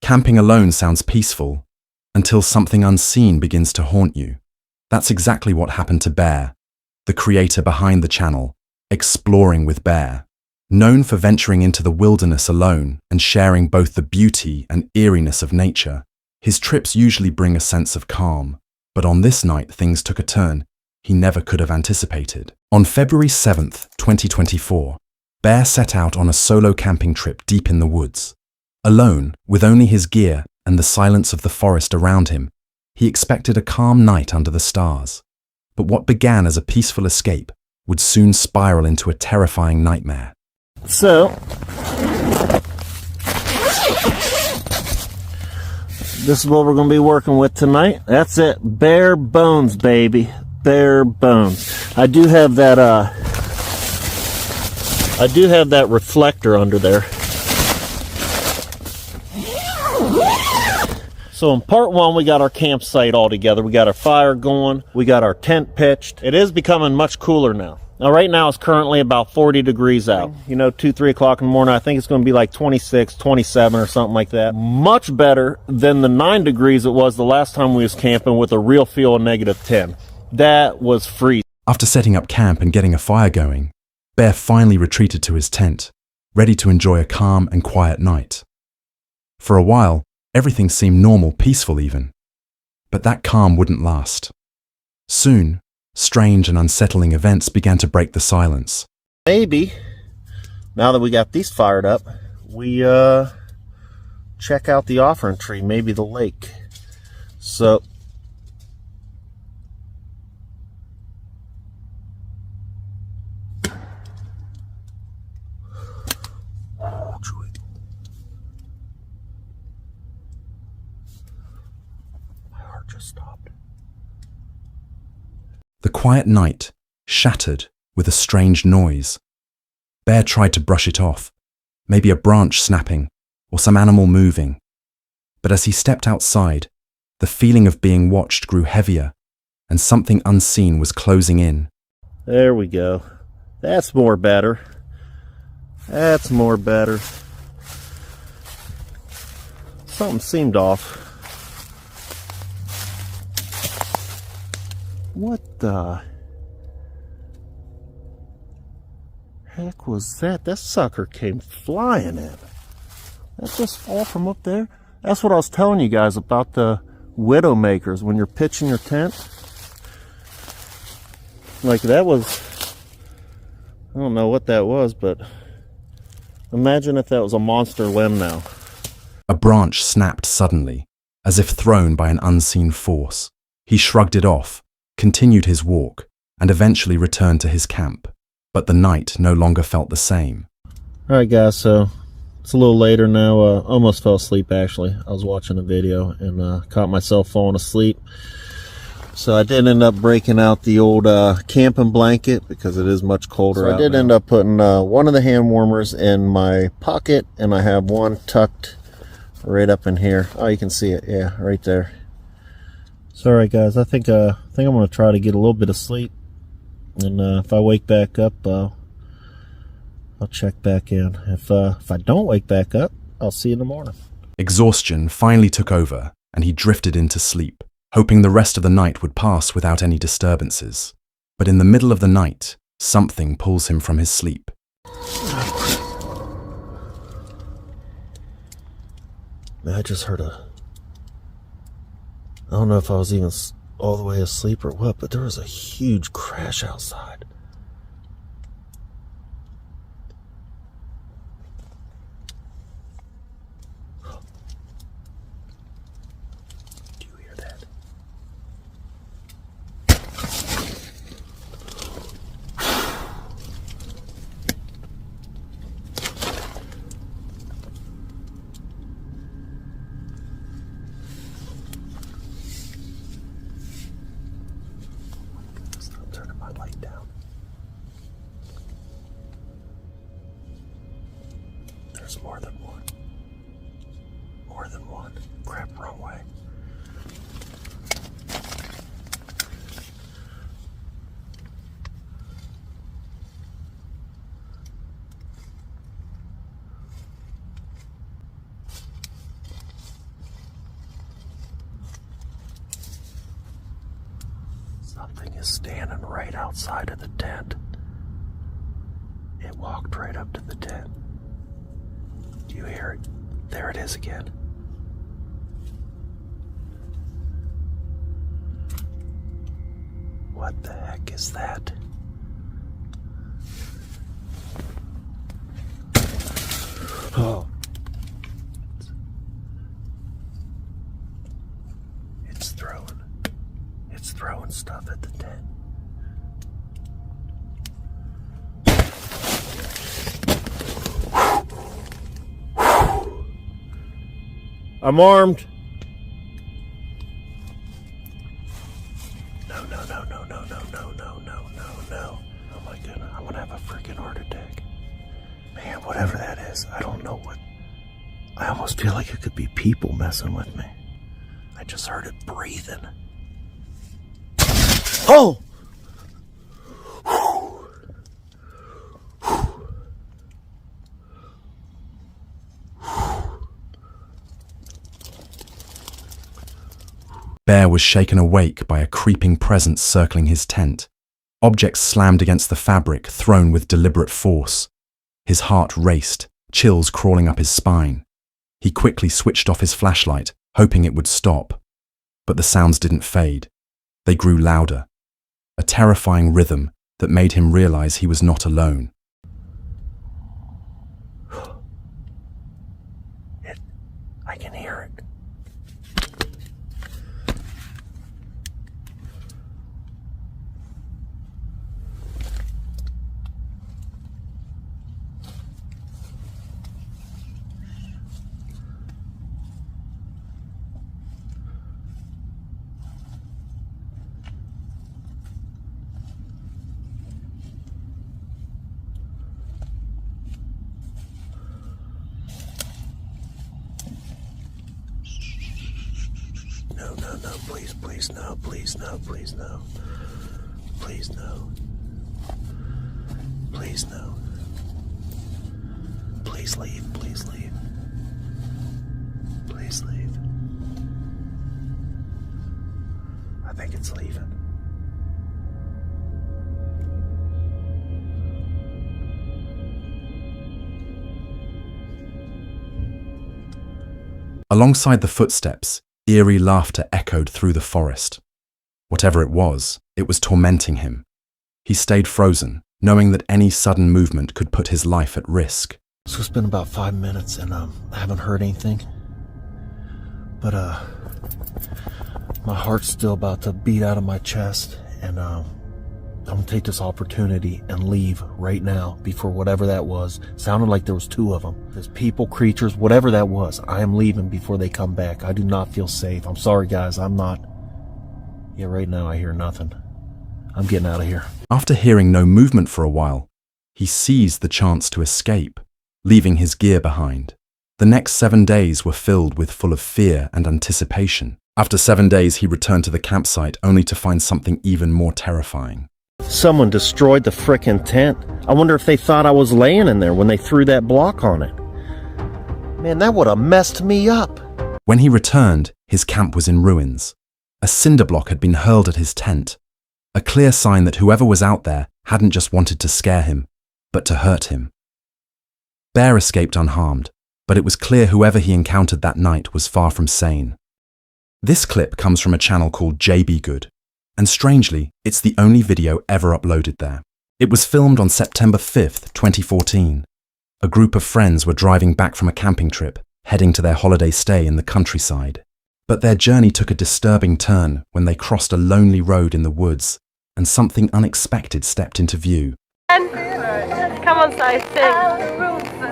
Camping alone sounds peaceful until something unseen begins to haunt you. That's exactly what happened to Bear, the creator behind the channel, Exploring with Bear. Known for venturing into the wilderness alone and sharing both the beauty and eeriness of nature, his trips usually bring a sense of calm. But on this night, things took a turn he never could have anticipated. On February 7th, 2024, Bear set out on a solo camping trip deep in the woods. Alone, with only his gear and the silence of the forest around him, he expected a calm night under the stars. But what began as a peaceful escape would soon spiral into a terrifying nightmare. So, this is what we're going to be working with tonight. That's it. Bare bones, baby. Bare bones. I do have that reflector under there. So in part one, we got our campsite all together. We got our fire going. We got our tent pitched. It is becoming much cooler now. Now, right now, it's currently about 40 degrees out. 2, 3 o'clock in the morning, I think it's going to be like 26, 27 or something like that. Much better than the 9 degrees it was the last time we was camping with a real feel of -10. That was freezing. After setting up camp and getting a fire going, Bear finally retreated to his tent, ready to enjoy a calm and quiet night. For a while, everything seemed normal, peaceful even. But that calm wouldn't last. Soon, strange and unsettling events began to break the silence. Maybe, now that we got these fired up, we check out the offering tree, maybe the lake. So, my heart just stopped. The quiet night shattered with a strange noise. Bear tried to brush it off, maybe a branch snapping or some animal moving. But as he stepped outside, the feeling of being watched grew heavier and something unseen was closing in. There we go. That's more better. That's more better. Something seemed off. What the heck was that? That sucker came flying in. That just fall from up there? That's what I was telling you guys about the widowmakers when you're pitching your tent. Like that was, I don't know what that was, but imagine if that was a monster limb now. A branch snapped suddenly, as if thrown by an unseen force. He shrugged it off, continued his walk, and eventually returned to his camp. But the night no longer felt the same. Alright guys, so it's a little later now. Almost fell asleep actually. I was watching a video and caught myself falling asleep. So I did end up breaking out the old camping blanket because it is much colder. So I did end up putting one of the hand warmers in my pocket, and I have one tucked right up in here. Oh, you can see it. Yeah, right there. So alright guys, I think I'm going to try to get a little bit of sleep. And if I wake back up, I'll check back in. If I don't wake back up, I'll see you in the morning. Exhaustion finally took over, and he drifted into sleep, hoping the rest of the night would pass without any disturbances. But in the middle of the night, something pulls him from his sleep. Man, I just heard I don't know if I was even all the way asleep or what, but there was a huge crash outside. Do you hear that? Stop turning my light down. There's more than one. More than one. Crap, wrong way. Something is standing right outside of the tent. It walked right up to the tent. Do you hear it? There it is again. What the heck is that? Oh. It's throwing stuff at the tent. I'm armed. No. Oh my goodness, I'm gonna have a freaking heart attack. Man, whatever that is, I don't know what. I almost feel like it could be people messing with me. I just heard it breathing. Oh! Bear was shaken awake by a creeping presence circling his tent. Objects slammed against the fabric, thrown with deliberate force. His heart raced, chills crawling up his spine. He quickly switched off his flashlight, hoping it would stop. But the sounds didn't fade. They grew louder. A terrifying rhythm that made him realize he was not alone. I can hear it. No, please, no, please, no, please, no. Please, no. Please, no. Please leave, please leave. Please leave. I think it's leaving. Alongside the footsteps, eerie laughter echoed through the forest. Whatever it was tormenting him. He stayed frozen, knowing that any sudden movement could put his life at risk. So it's been about 5 minutes and I haven't heard anything. But my heart's still about to beat out of my chest, and I'm gonna take this opportunity and leave right now before whatever that was. Sounded like there was 2 of them. There's people, creatures, whatever that was. I am leaving before they come back. I do not feel safe. I'm sorry, guys. I'm not. Yeah, right now I hear nothing. I'm getting out of here. After hearing no movement for a while, he seized the chance to escape, leaving his gear behind. The next 7 days were full of fear and anticipation. After 7 days, he returned to the campsite only to find something even more terrifying. Someone destroyed the frickin' tent. I wonder if they thought I was laying in there when they threw that block on it. Man, that would have messed me up. When he returned, his camp was in ruins. A cinder block had been hurled at his tent, a clear sign that whoever was out there hadn't just wanted to scare him, but to hurt him. Bear escaped unharmed, but it was clear whoever he encountered that night was far from sane. This clip comes from a channel called JB Good, and strangely, it's the only video ever uploaded there. It was filmed on September 5th, 2014. A group of friends were driving back from a camping trip, heading to their holiday stay in the countryside. But their journey took a disturbing turn when they crossed a lonely road in the woods, and something unexpected stepped into view. Come on, Si, sing.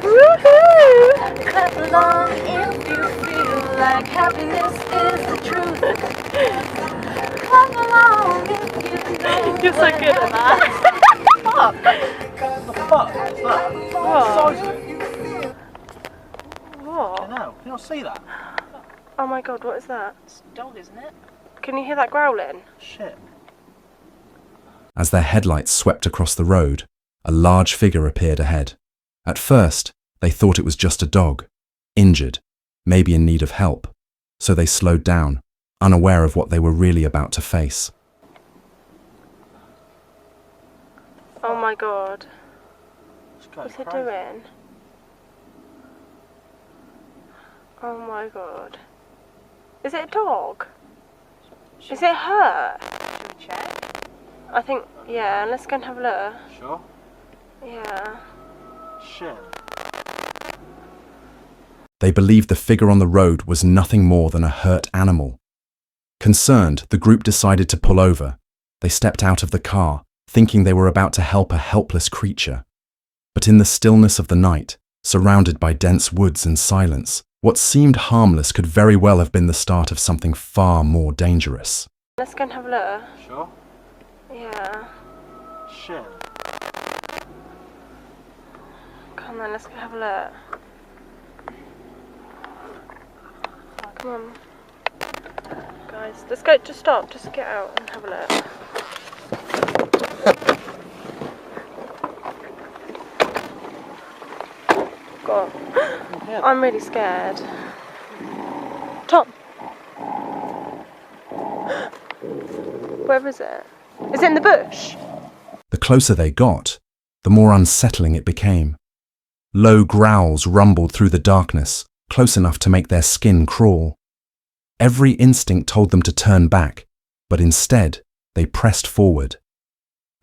Woohoo! Clap along if you feel like happiness is the truth. Clap along if you know. You're so good at that. What? No, can you not see that? Oh my god, what is that? It's a dog, isn't it? Can you hear that growling? Shit. As their headlights swept across the road, a large figure appeared ahead. At first, they thought it was just a dog, injured, maybe in need of help, so they slowed down, unaware of what they were really about to face. my god. It's going What's it crazy. doing? Oh my god. Is it a dog? Is it hurt? Should we check? I think, yeah, let's go and have a look. Sure. Yeah. Shit. They believed the figure on the road was nothing more than a hurt animal. Concerned, the group decided to pull over. They stepped out of the car, thinking they were about to help a helpless creature. But in the stillness of the night, surrounded by dense woods and silence, what seemed harmless could very well have been the start of something far more dangerous. Let's go and have a look. Sure. Yeah. Shit. Come on, let's go have a look. Come on. Guys, let's go, just stop, just get out and have a look. God, I'm really scared. Tom! Where is it? Is it in the bush? The closer they got, the more unsettling it became. Low growls rumbled through the darkness, close enough to make their skin crawl. Every instinct told them to turn back, but instead, they pressed forward.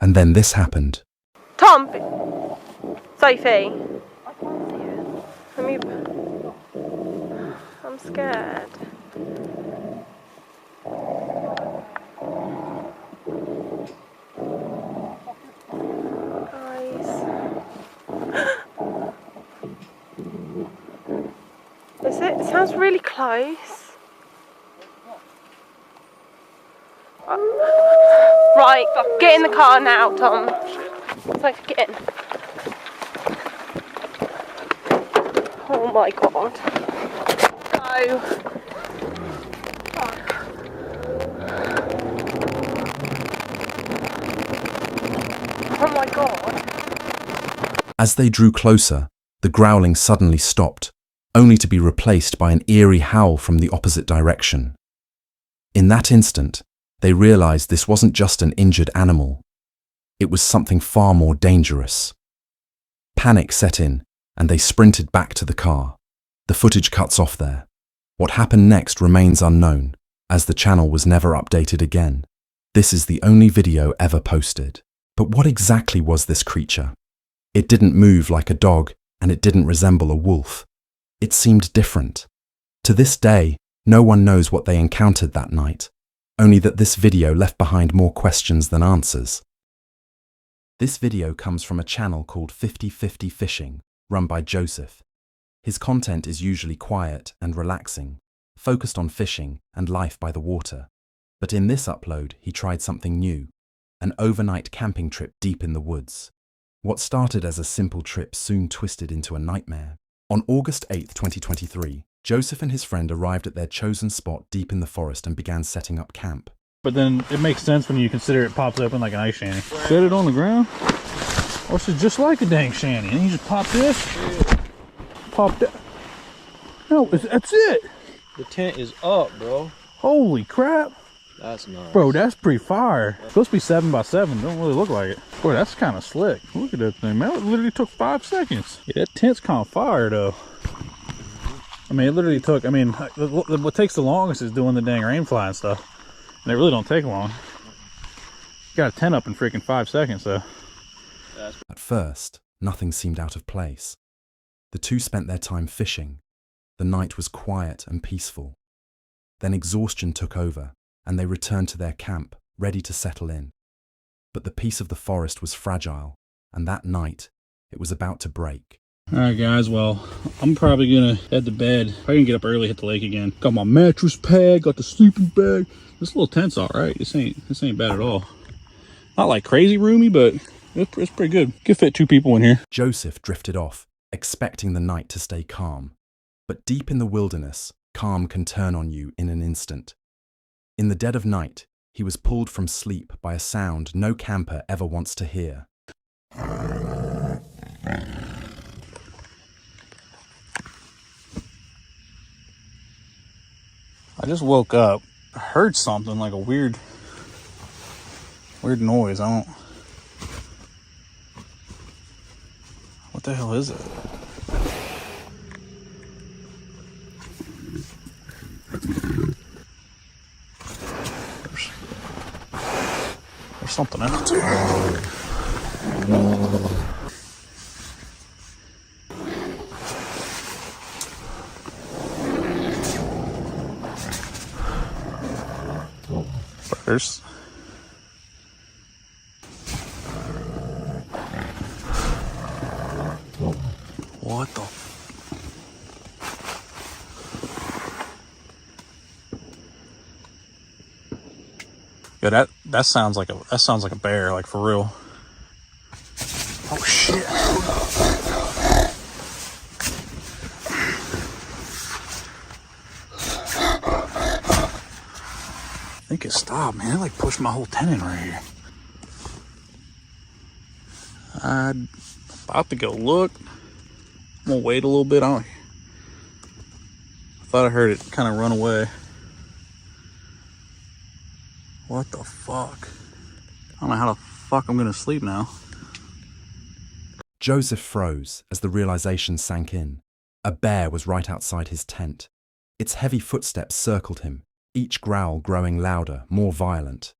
And then this happened. Tom! Sophie! I can't see it. I'm scared. Guys. Is it? It sounds really close. Right, get in the car now, Tom. Sophie, get in. Oh my god. Go. Oh my god. As they drew closer, the growling suddenly stopped, only to be replaced by an eerie howl from the opposite direction. In that instant, they realized this wasn't just an injured animal. It was something far more dangerous. Panic set in, and they sprinted back to the car. The footage cuts off there. What happened next remains unknown, as the channel was never updated again. This is the only video ever posted. But what exactly was this creature? It didn't move like a dog, and it didn't resemble a wolf. It seemed different. To this day, no one knows what they encountered that night, only that this video left behind more questions than answers. This video comes from a channel called 50/50 Fishing, run by Joseph. His content is usually quiet and relaxing, focused on fishing and life by the water. But in this upload, he tried something new, an overnight camping trip deep in the woods. What started as a simple trip soon twisted into a nightmare. On August 8, 2023, Joseph and his friend arrived at their chosen spot deep in the forest and began setting up camp. But then it makes sense when you consider it pops open like an ice shanty. Set it on the ground. Or it's just like a dang shanty. And you just pop this. Pop that. No, that's it. The tent is up, bro. Holy crap. That's nice. Bro, that's pretty fire. It's supposed to be 7x7. Don't really look like it. Boy, that's kind of slick. Look at that thing, man. It literally took 5 seconds. Yeah, that tent's kind of fire, though. I mean, it literally took, I mean, what takes the longest is doing the dang rain fly and stuff. And they really don't take long. Got a tent up in freaking 5 seconds, though. At first, nothing seemed out of place. The two spent their time fishing. The night was quiet and peaceful. Then exhaustion took over, and they returned to their camp, ready to settle in. But the peace of the forest was fragile, and that night, it was about to break. Alright guys, well, I'm probably gonna head to bed. Probably gonna get up early, hit the lake again. Got my mattress pad, got the sleeping bag. This little tent's alright. This ain't bad at all. Not like crazy roomy, but it's pretty good. Could fit 2 people in here. Joseph drifted off, expecting the night to stay calm. But deep in the wilderness, calm can turn on you in an instant. In the dead of night, he was pulled from sleep by a sound no camper ever wants to hear. I just woke up. I heard something like a weird noise. the hell is it? There's something else here. Burgers. What the? Yeah, that sounds like a bear, like for real. Oh shit! I think it stopped, man. It like pushed my whole tent in right here. I'm about to go look. I'm gonna wait a little bit. I thought I heard it kind of run away. What the fuck? I don't know how the fuck I'm gonna sleep now. Joseph froze as the realization sank in. A bear was right outside his tent. Its heavy footsteps circled him, each growl growing louder, more violent.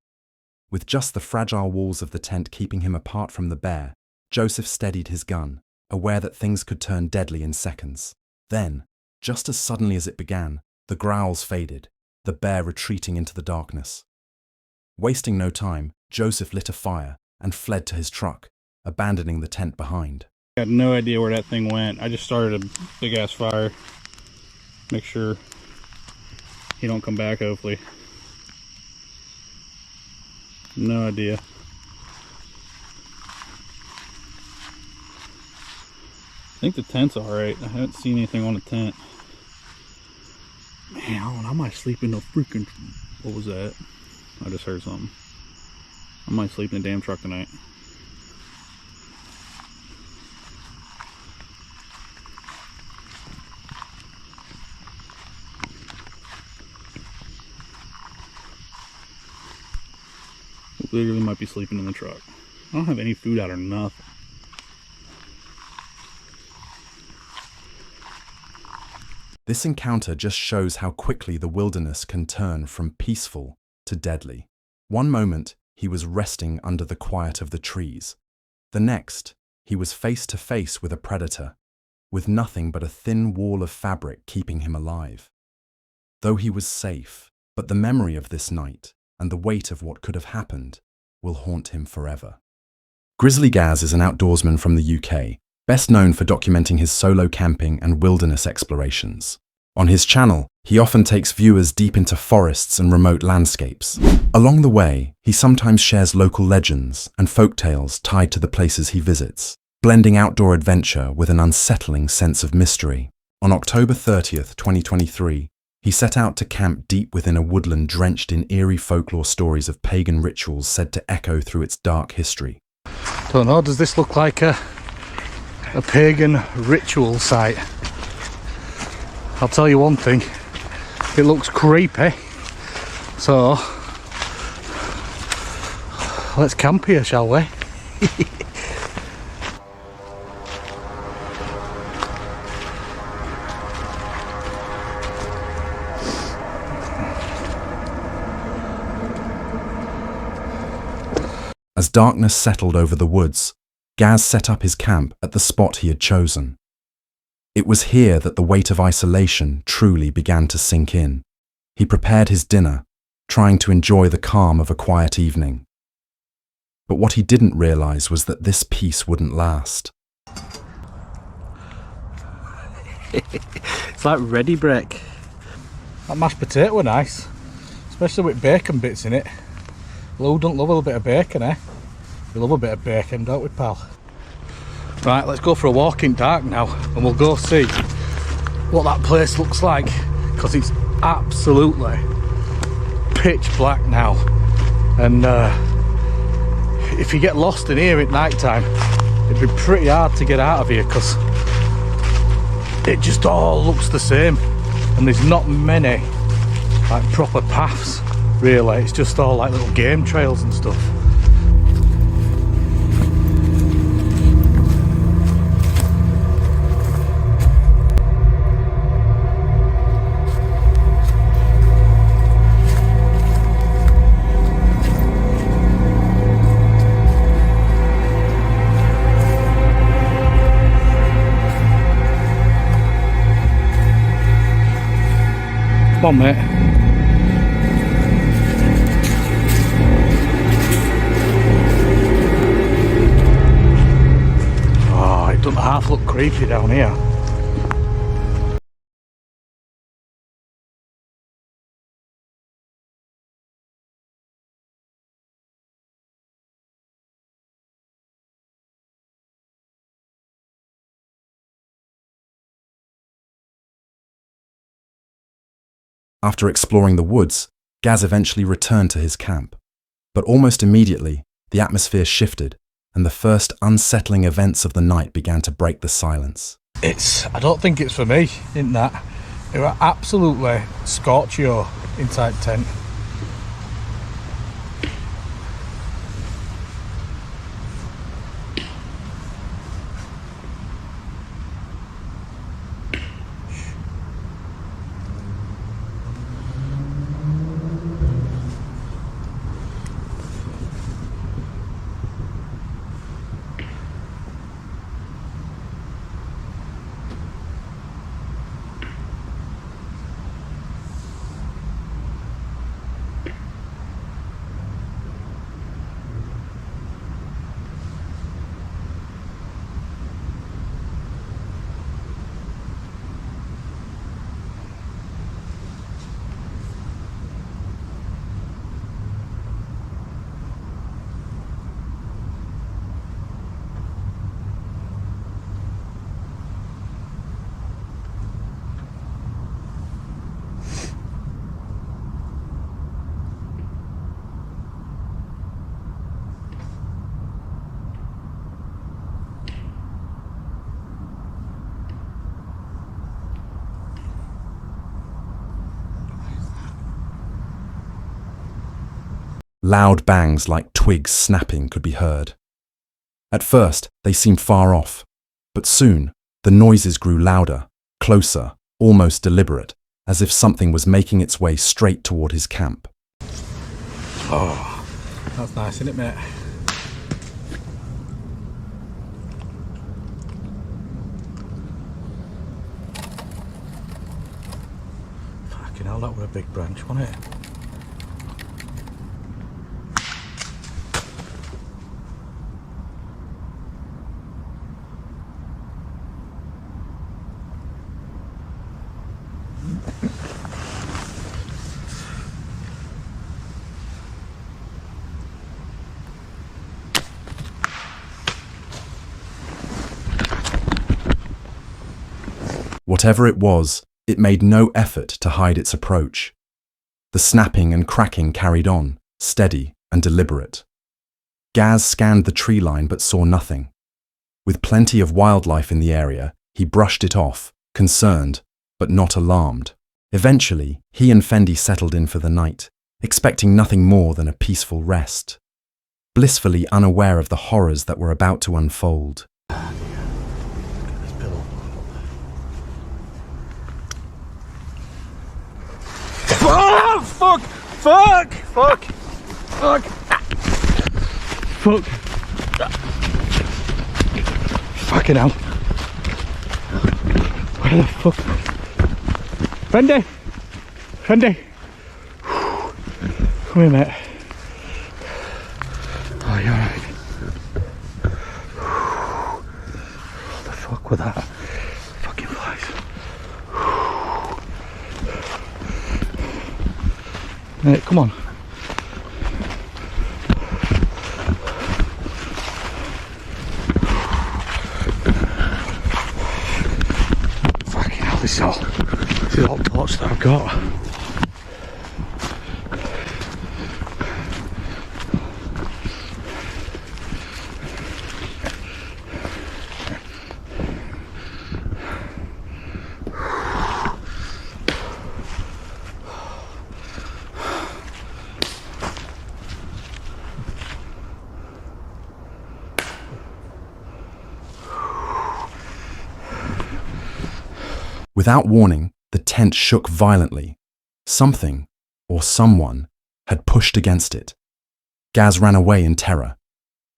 With just the fragile walls of the tent keeping him apart from the bear, Joseph steadied his gun, aware that things could turn deadly in seconds. Then, just as suddenly as it began, the growls faded, the bear retreating into the darkness. Wasting no time, Joseph lit a fire and fled to his truck, abandoning the tent behind. I had no idea where that thing went. I just started a big ass fire. Make sure he don't come back, hopefully. No idea. I think the tent's alright. I haven't seen anything on the tent. Man, I might sleep in the freaking... What was that? I just heard something. I might sleep in the damn truck tonight. Literally might be sleeping in the truck. I don't have any food out or nothing. This encounter just shows how quickly the wilderness can turn from peaceful to deadly. One moment, he was resting under the quiet of the trees. The next, he was face to face with a predator, with nothing but a thin wall of fabric keeping him alive. Though he was safe, but the memory of this night and the weight of what could have happened will haunt him forever. Grizzly Gaz is an outdoorsman from the UK, best known for documenting his solo camping and wilderness explorations. On his channel, he often takes viewers deep into forests and remote landscapes. Along the way, he sometimes shares local legends and folktales tied to the places he visits, blending outdoor adventure with an unsettling sense of mystery. On October 30th, 2023, he set out to camp deep within a woodland drenched in eerie folklore stories of pagan rituals said to echo through its dark history. Don't know, does this look like a pagan ritual site? I'll tell you one thing, it looks creepy, so let's camp here, shall we? As darkness settled over the woods, Gaz set up his camp at the spot he had chosen. It was here that the weight of isolation truly began to sink in. He prepared his dinner, trying to enjoy the calm of a quiet evening. But what he didn't realize was that this peace wouldn't last. It's like ready break. That mashed potato were nice, especially with bacon bits in it. Lou don't love a little bit of bacon, eh? We love a bit of bacon, don't we, pal? Right, let's go for a walk in dark now, and we'll go see what that place looks like, because it's absolutely pitch black now. And if you get lost in here at night time, it'd be pretty hard to get out of here, because it just all looks the same, and there's not many like proper paths. Really, it's just all like little game trails and stuff. Come on, mate. Oh, it doesn't half look creepy down here. After exploring the woods, Gaz eventually returned to his camp. But almost immediately, the atmosphere shifted, and the first unsettling events of the night began to break the silence. I don't think it's for me, in that. It was absolutely scorchio inside the tent. Loud bangs like twigs snapping could be heard. At first, they seemed far off, but soon, the noises grew louder, closer, almost deliberate, as if something was making its way straight toward his camp. Oh, that's nice, isn't it, mate? Fucking hell, that was a big branch, wasn't it? Whatever it was, it made no effort to hide its approach. The snapping and cracking carried on, steady and deliberate. Gaz scanned the tree line but saw nothing. With plenty of wildlife in the area, he brushed it off, concerned, but not alarmed. Eventually, he and Fendi settled in for the night, expecting nothing more than a peaceful rest, blissfully unaware of the horrors that were about to unfold. Oh, fuck! Fuck! Fuck! Fuck! Fuck! Fucking hell! Where the fuck? Fendi! Fendi! Come here, mate. Oh, you're alright. What the fuck was that? Fucking flies. Mate, come on. Fucking hell, this is all torch that I've got. Without warning, the tent shook violently. Something, or someone, had pushed against it. Gaz ran away in terror,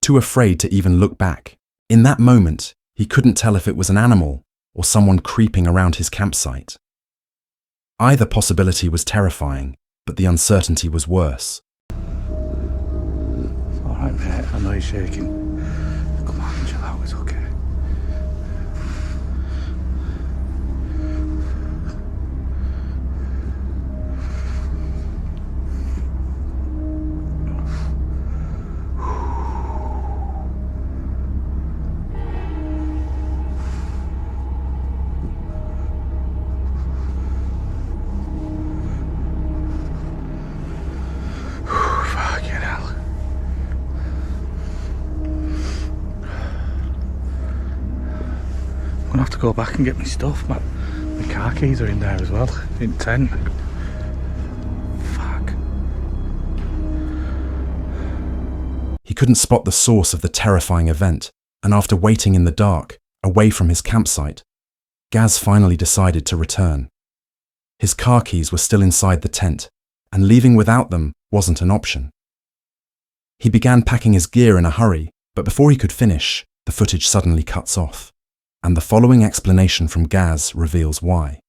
too afraid to even look back. In that moment, he couldn't tell if it was an animal or someone creeping around his campsite. Either possibility was terrifying, but the uncertainty was worse. All right, mate. I know you're shaking. Come on, chill out. It's okay. I'm gonna have to go back and get my stuff. My car keys are in there as well, in tent. Fuck. He couldn't spot the source of the terrifying event, and after waiting in the dark, away from his campsite, Gaz finally decided to return. His car keys were still inside the tent, and leaving without them wasn't an option. He began packing his gear in a hurry, but before he could finish, the footage suddenly cuts off. And the following explanation from Gaz reveals why.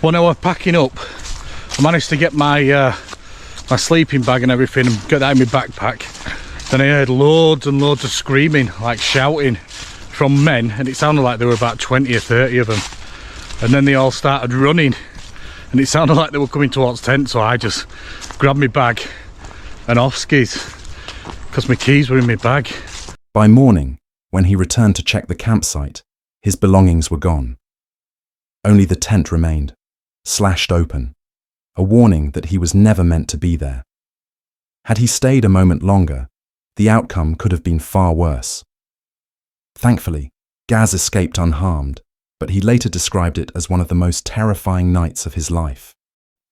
When I was packing up, I managed to get my my sleeping bag and everything and get that in my backpack. Then I heard loads and loads of screaming, like shouting from men, and it sounded like there were about 20 or 30 of them. And then they all started running, and it sounded like they were coming towards tent, so I just grabbed my bag and off skis, because my keys were in my bag. By morning, when he returned to check the campsite, his belongings were gone. Only the tent remained, slashed open, a warning that he was never meant to be there. Had he stayed a moment longer, the outcome could have been far worse. Thankfully, Gaz escaped unharmed, but he later described it as one of the most terrifying nights of his life.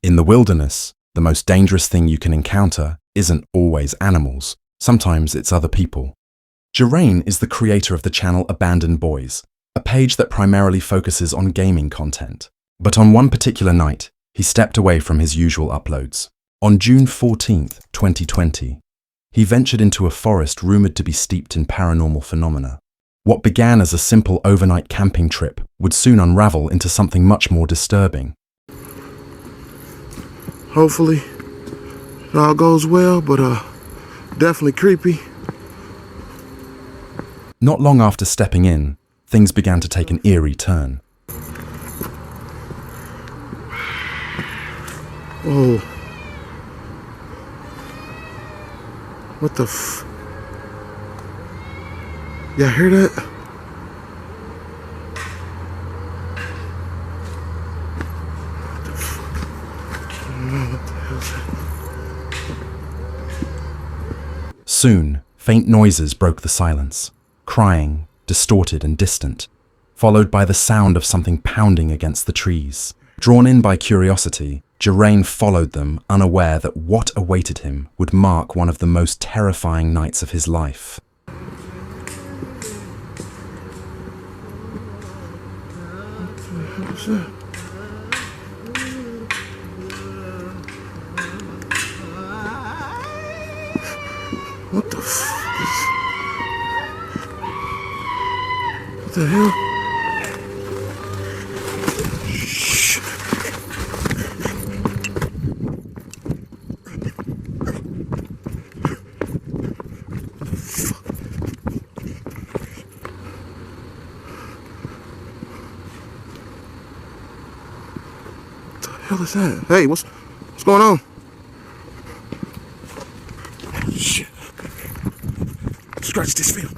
In the wilderness, the most dangerous thing you can encounter isn't always animals, sometimes it's other people. Geraint is the creator of the channel Abandoned Boys, a page that primarily focuses on gaming content. But on one particular night, he stepped away from his usual uploads. On June 14th, 2020, he ventured into a forest rumored to be steeped in paranormal phenomena. What began as a simple overnight camping trip would soon unravel into something much more disturbing. Hopefully, it all goes well, but definitely creepy. Not long after stepping in, things began to take an eerie turn. Oh. What the f... Y'all hear that? What the f... What the hell's that? Soon, faint noises broke the silence. Crying, distorted and distant, followed by the sound of something pounding against the trees. Drawn in by curiosity, Geraint followed them, unaware that what awaited him would mark one of the most terrifying nights of his life. What's that? What the f... What the hell? Shh. What the hell is that? Hey, what's going on? Shit. Scratch this film.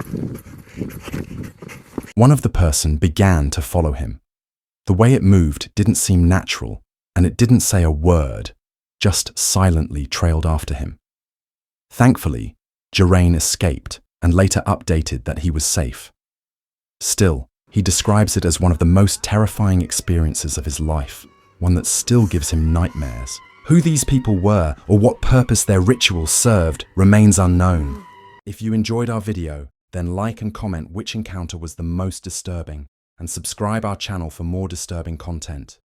One of the person began to follow him. The way it moved didn't seem natural, and it didn't say a word, just silently trailed after him. Thankfully, Geraint escaped and later updated that he was safe. Still, he describes it as one of the most terrifying experiences of his life, one that still gives him nightmares. Who these people were or what purpose their rituals served remains unknown. If you enjoyed our video, then like and comment which encounter was the most disturbing, and subscribe our channel for more disturbing content.